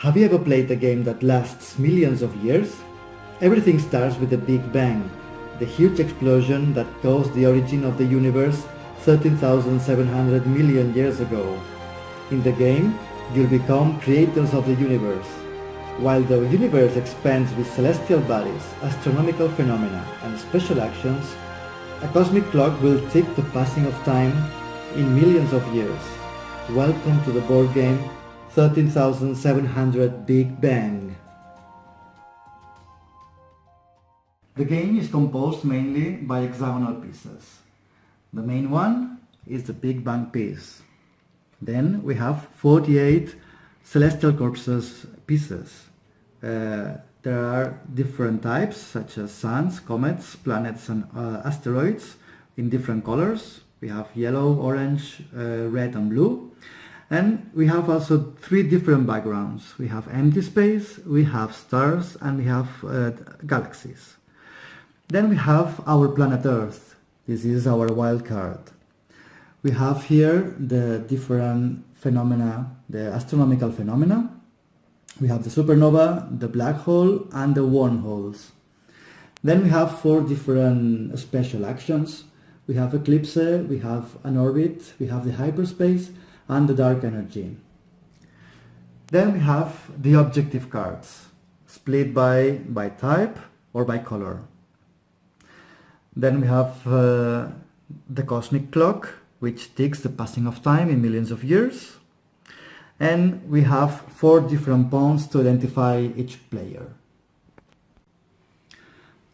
Have you ever played a game that lasts millions of years? Everything starts with the Big Bang, the huge explosion that caused the origin of the universe 13,700 million years ago. In the game, you'll become creators of the universe. While the universe expands with celestial bodies, astronomical phenomena, and special actions, a cosmic clock will tick the passing of time in millions of years. Welcome to the board game 13,700 Big Bang. The game is composed mainly by hexagonal pieces. The main one is the Big Bang piece. Then we have 48 celestial corpses pieces. There are different types such as suns, comets, planets and asteroids in different colors. We have yellow, orange, red and blue. And we have also three different backgrounds. We have empty space, we have stars and we have galaxies. Then we have our planet Earth. This is our wild card. We have here the different phenomena, the astronomical phenomena. We have the supernova, the black hole and the wormholes. Then we have four different special actions. We have eclipse, we have an orbit, we have the hyperspace and the dark energy. Then we have the objective cards, split by type or by color. Then we have the cosmic clock, which ticks the passing of time in millions of years. And we have four different pawns to identify each player.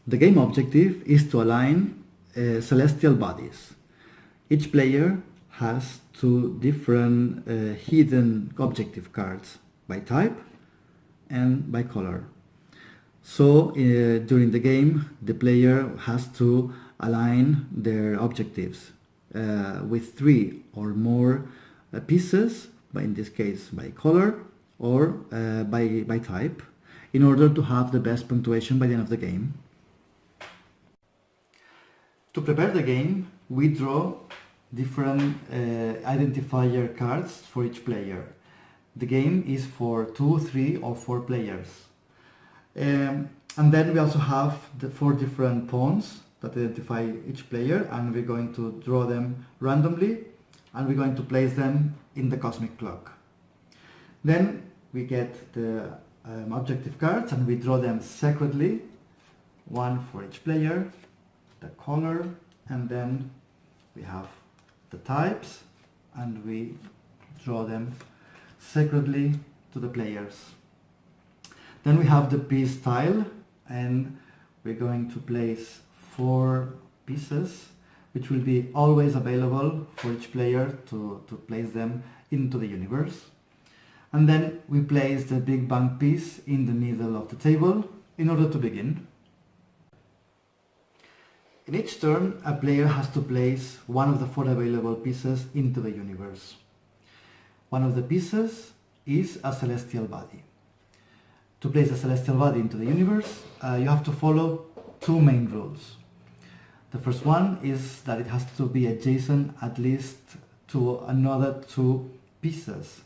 The game objective is to align celestial bodies. Each player has two different hidden objective cards by type and by color. So during the game the player has to align their objectives with three or more pieces, but in this case by color or by type, in order to have the best punctuation by the end of the game. To prepare the game, we draw different identifier cards for each player. The game is for 2, 3 or 4 players. And then we also have the 4 different pawns that identify each player, and we're going to draw them randomly and we're going to place them in the cosmic clock. Then we get the objective cards and we draw them separately, one for each player, the color, and then we have the types and we draw them separately to the players. Then we have the piece tile and we're going to place 4 pieces which will be always available for each player to place them into the universe. And then we place the Big Bang piece in the middle of the table in order to begin. In each turn, a player has to place one of the 4 available pieces into the universe. One of the pieces is a celestial body. To place a celestial body into the universe, you have to follow 2 main rules. The first one is that it has to be adjacent at least to another 2 pieces,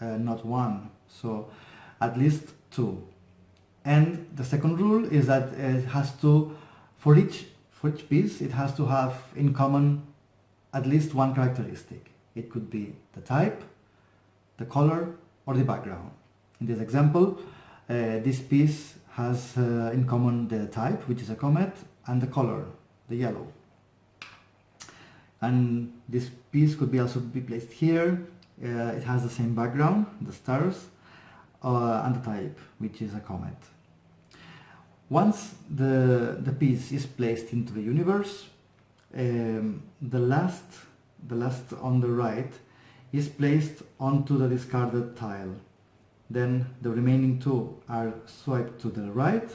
not 1, so at least 2. And the second rule is that it has to, for each piece, it has to have in common at least 1 characteristic. It could be the type, the color, or the background. In this example, this piece has in common the type, which is a comet, and the color, the yellow. And this piece could also be placed here. It has the same background, the stars, and the type, which is a comet. Once the piece is placed into the universe, the last on the right is placed onto the discarded tile. Then the remaining 2 are swiped to the right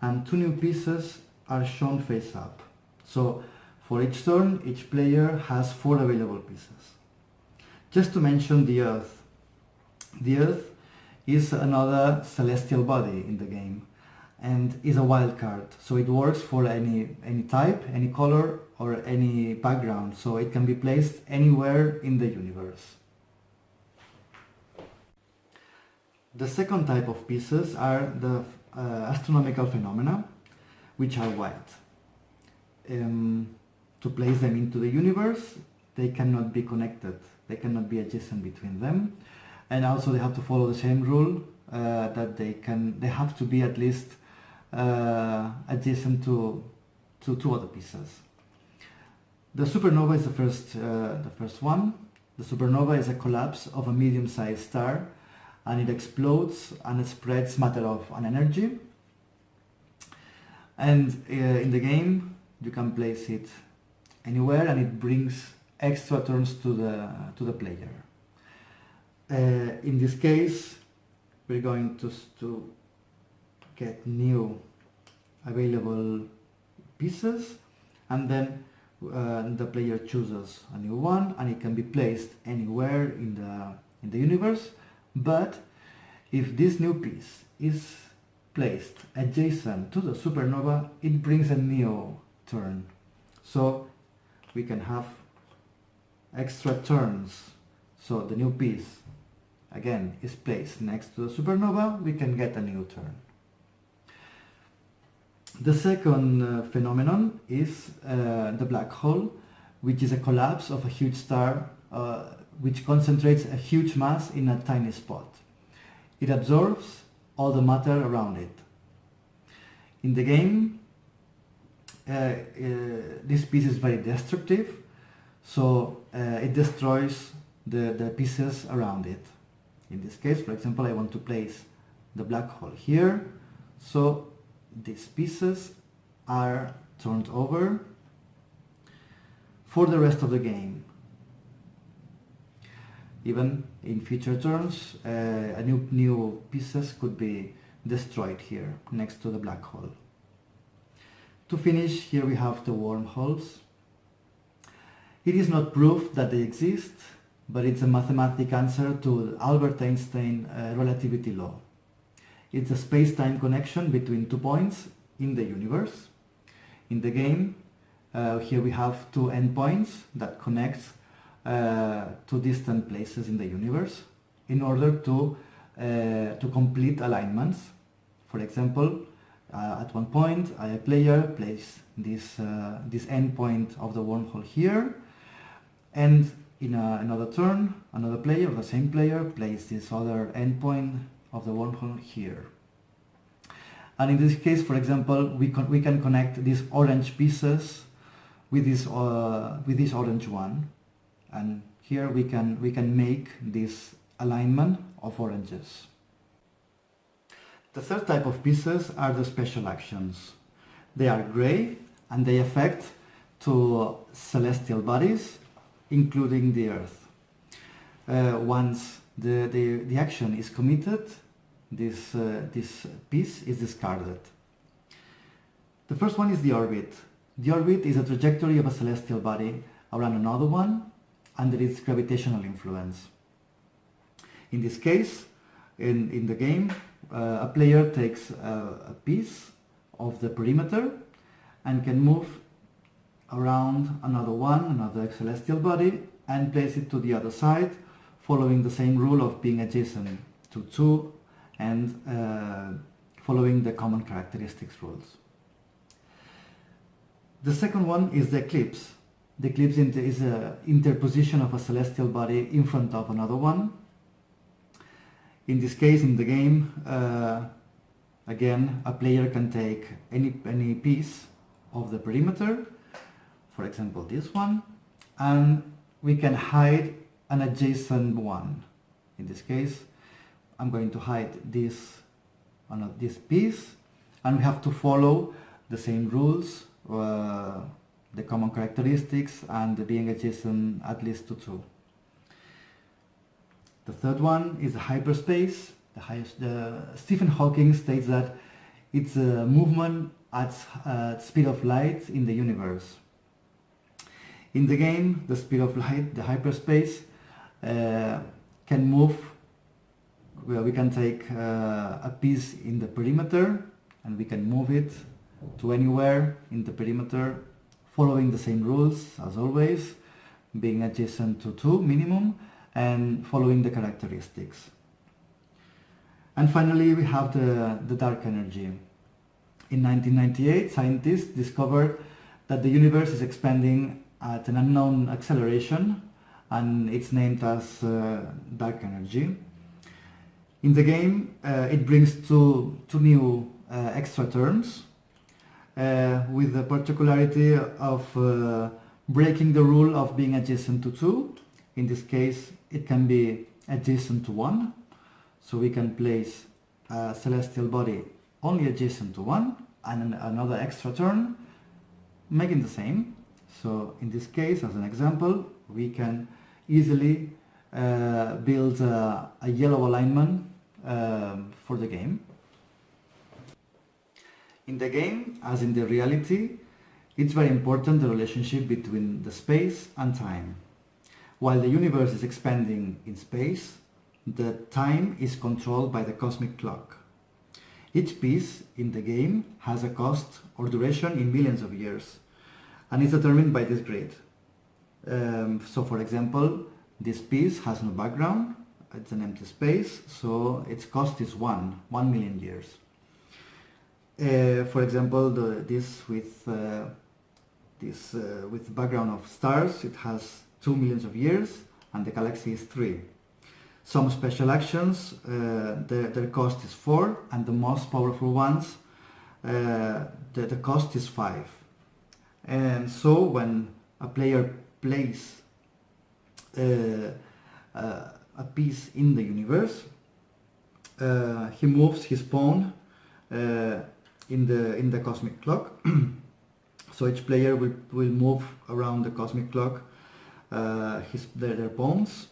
and 2 new pieces are shown face up. So for each turn, each player has 4 available pieces. Just to mention the Earth. The Earth is another celestial body in the game and is a wild card, so it works for any type, any color or any background, so it can be placed anywhere in the universe. The second type of pieces are the astronomical phenomena, which are white. To place them into the universe, they cannot be connected, they cannot be adjacent between them, and also they have to follow the same rule that they have to be at least adjacent to two other pieces. The supernova is the first one. The supernova is a collapse of a medium-sized star, and it explodes and it spreads matter of an energy. And in the game, you can place it anywhere, and it brings extra turns to the player. In this case, we're going to get new available pieces, and then the player chooses a new one, and it can be placed anywhere in the universe. But if this new piece is placed adjacent to the supernova, it brings a new turn. So we can have extra turns. So the new piece again is placed next to the supernova, we can get a new turn. The second phenomenon is the black hole, which is a collapse of a huge star which concentrates a huge mass in a tiny spot. It absorbs all the matter around it. In the game, this piece is very destructive, so it destroys the pieces around it. In this case, for example, I want to place the black hole here, so these pieces are turned over for the rest of the game. Even in future turns, new pieces could be destroyed here next to the black hole. To finish, here we have the wormholes. It is not proof that they exist, but it's a mathematical answer to Albert Einstein relativity law. It's a space-time connection between 2 points in the universe. In the game, here we have 2 endpoints that connect 2 distant places in the universe in order to complete alignments. For example, at one point, a player places this endpoint of the wormhole here, and in another turn, another player, or the same player, places this other endpoint of the wormhole here. And in this case, for example, we can connect these orange pieces with this orange one, and here we can make this alignment of oranges. The third type of pieces are the special actions. They are gray, and they affect to celestial bodies, including the Earth. Once the action is committed, this piece is discarded. The first one is the orbit. The orbit is a trajectory of a celestial body around another one under its gravitational influence. In this case, in the game, a player takes a piece of the perimeter and can move around another celestial body, and place it to the other side, following the same rule of being adjacent to 2 and following the common characteristics rules. The second one is the eclipse. The eclipse is an interposition of a celestial body in front of another one. In this case, in the game, again, a player can take any piece of the perimeter, for example this one, and we can hide an adjacent one. In this case, I'm going to hide this piece, and we have to follow the same rules, the common characteristics, and being adjacent at least to 2. The third one is hyperspace. Stephen Hawking states that it's a movement at speed of light in the universe. In the game, the speed of light, the hyperspace, can move. Well, we can take a piece in the perimeter, and we can move it to anywhere in the perimeter, following the same rules as always, being adjacent to 2 minimum, and following the characteristics. And finally, we have the dark energy. In 1998, scientists discovered that the universe is expanding at an unknown acceleration, and it's named as dark energy. In the game, it brings two new extra terms, with the particularity of breaking the rule of being adjacent to 2. In this case, it can be adjacent to 1, so we can place a celestial body only adjacent to 1, and another extra turn making the same. So in this case, as an example, we can easily build a yellow alignment for the game. In the game, as in the reality, it's very important the relationship between the space and time. While the universe is expanding in space, the time is controlled by the cosmic clock. Each piece in the game has a cost or duration in millions of years, and is determined by this grid. So for example, this piece has no background, it's an empty space, so its cost is 1 million years. For example, this with background of stars, it has 2 millions of years, and the galaxy is 3. Some special actions, their cost is 4, and the most powerful ones, the cost is 5. And so when a player plays a piece in the universe, he moves his pawn in the cosmic clock. So each player will move around the cosmic clock their pawns,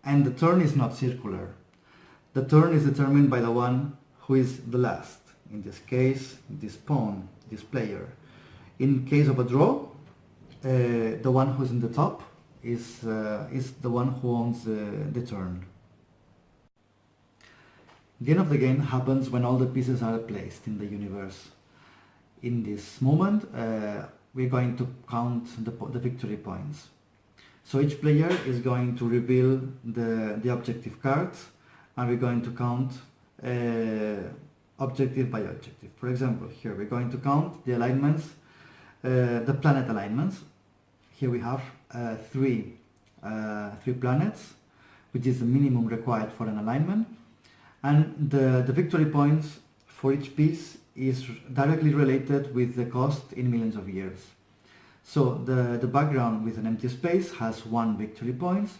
and the turn is not circular. The turn is determined by the one who is the last. In this case, this pawn, this player. In case of a draw, the one who's in the top is the one who owns the turn. The end of the game happens when all the pieces are placed in the universe. In this moment, we're going to count the victory points. So each player is going to reveal the objective cards, and we're going to count objective by objective. For example, here we're going to count the alignments, the planet alignments. Here we have three planets, which is the minimum required for an alignment, and the victory points for each piece is directly related with the cost in millions of years. So the background with an empty space has 1 victory points,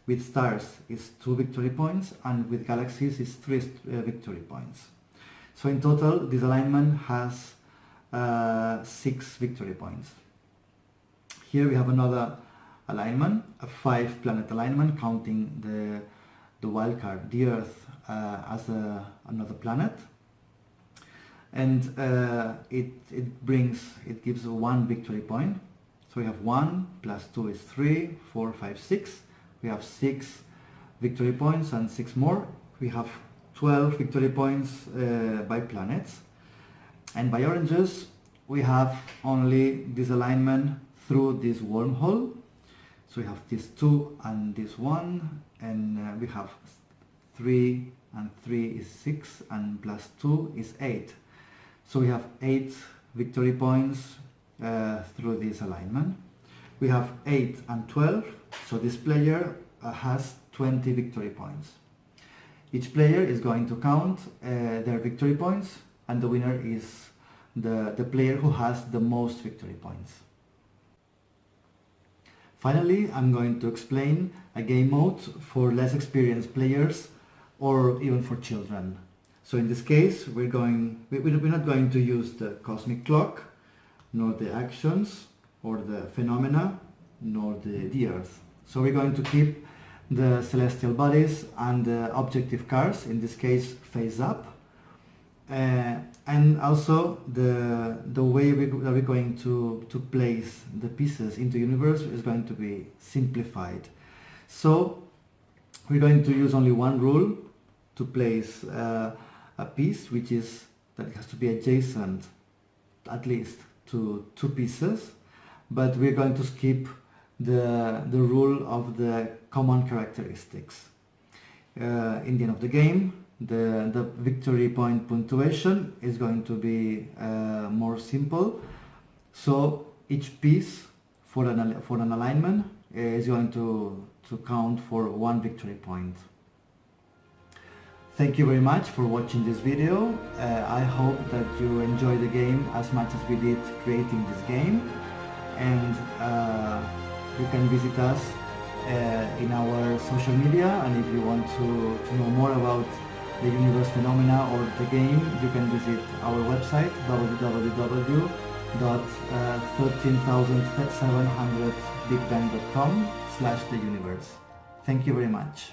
with stars is 2 victory points, and with galaxies is 3 victory points. So in total, this alignment has 6 victory points. Here we have another alignment, a 5 planet alignment, counting the wildcard, the Earth, as another planet. And it gives 1 victory point. So we have 1 plus 2 is 3, 4, 5, 6. We have 6 victory points and 6 more. We have 12 victory points by planets. And by oranges, we have only this alignment through this wormhole. So we have this 2 and this 1, and we have 3 and 3 is 6, and plus 2 is 8. So we have 8 victory points through this alignment. We have 8 and 12, so this player has 20 victory points. Each player is going to count their victory points, and the winner is the player who has the most victory points. Finally, I'm going to explain a game mode for less experienced players or even for children. So in this case, we're not going to use the cosmic clock, nor the actions, or the phenomena, nor the Earth. So we're going to keep the celestial bodies and the objective cards, in this case face up, and also the way we're going to place the pieces into the universe is going to be simplified. So we're going to use only one rule to place a piece, which is that it has to be adjacent at least to 2 pieces, but we're going to skip the rule of the common characteristics. In the end of the game, the victory point punctuation is going to be more simple. So each piece for an alignment is going to count for 1 victory point. Thank you very much for watching this video. I hope that you enjoy the game as much as we did creating this game, and you can visit us in our social media, and if you want to know more about the universe phenomena or the game, you can visit our website www.13700bigbang.com/theuniverse. Thank you very much.